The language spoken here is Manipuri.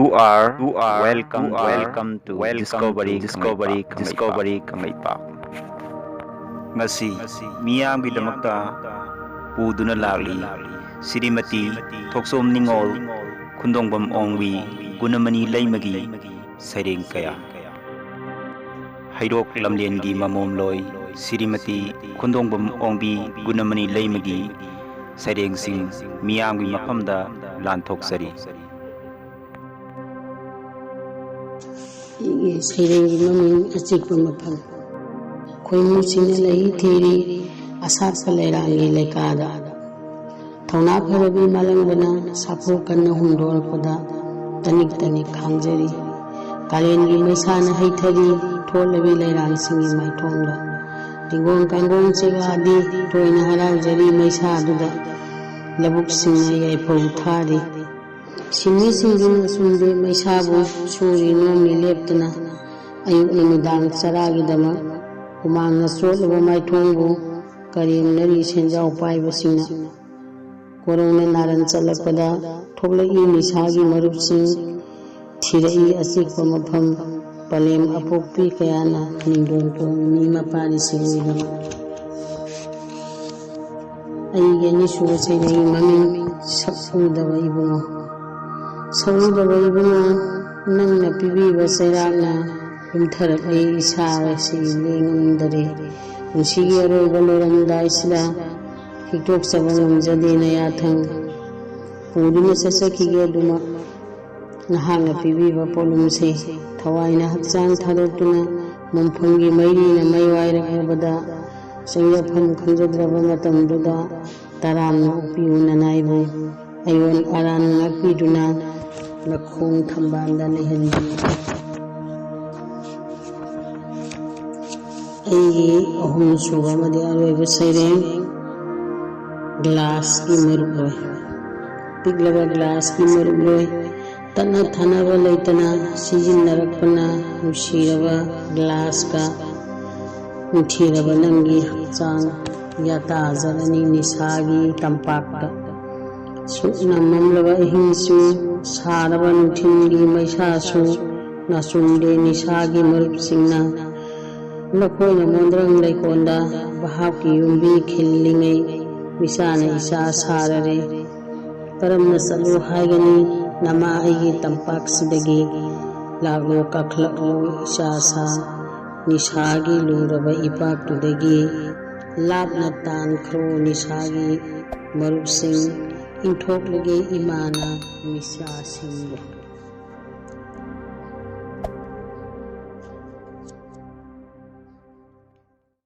welcome to Discovery Kangaipak. Ngasi miyamgi damakta puduna lali Sirimati Thoksom Ningol Kundongbam Ongwi Gunamani Laimagi Saireng Kaya Hairok Lamlengi Mamom Loy Sirimati Kundongbam Ongbi Gunamani Laimagi Saireng Sing miyamgi mafamda Lanthok Sari Saireng Maming Achikpa Mafam Khoimu Sina Lai Thiri Asat Palerangi Lekada Thona Pharabi Malangbana Sapo Kanna Hundor Pada Tanik Khangjari Kalengi Maisana Haithari Tholabi Leirang Singi Maithongda Tingong Kangong Chegadi Toina Haraujari Maisa Aduda Labuk Singa Yaipau Thari Sinmi Singina Sumde Maisabu Suri Nomi Leptana Ayuk Namidang Saragidama Umang Nasrolaba Maithongbu Karim Nari Senjau Paiba Singna Korona Naran Chalakpada Thoklai Misagi Marupsing Thirai Achikpa Mafam Palem Apokpi Kayana Ningdon Tongmi Mapari Singidama Aige Nisuba Saireng Maming Sakudaba Ibungo Sakudaba Ibungo Nangna Pibiba Sairangna Yumtharak Ai Isa Si Lengamdare Nusigi Aroiba Loramdaisida Hiktok Sabanam Jadena Yathang Puduna Sasakige Duma Nahanga Pibiba Polumse Tawaina Hakchang Tharotuna Mumphungi Mairina Maiwairakabada Sangyafam Khanjadraba Matamduda Taramna Upiuna Naibu Ayon Aran Ngakpiduna Nakhong Thambanda Lehenbi Aigi Ahum Suba Madi Aroiba Saireng Glass की मरुक रोय पिघलबा ग्लास की मरुक रोय तना थनबा लैतना सिजिन्नरकपना नुसिरबा ग्लास का नुथिरबा नंगी हक्चांग याता जरनी निसागी तंपाकता सुना ममलबा हिंसु सारबा नुथिंगी मैसासु नासुंडे निसागी मरुक सिंगना लखोयना मोंद्रंग लैकोंदा बहाव की युंबी खिल्लिंगै Misana Isa Sarare Karamna Salu Haigani Nama Aigi Tampak Sidagi Lago Kaklaklo Isa Sa Nishagi Luraba Ipak Tudagi Labna Tan Kro Nishagi Marub Singh Inthok Lagi Imana Nisa Singh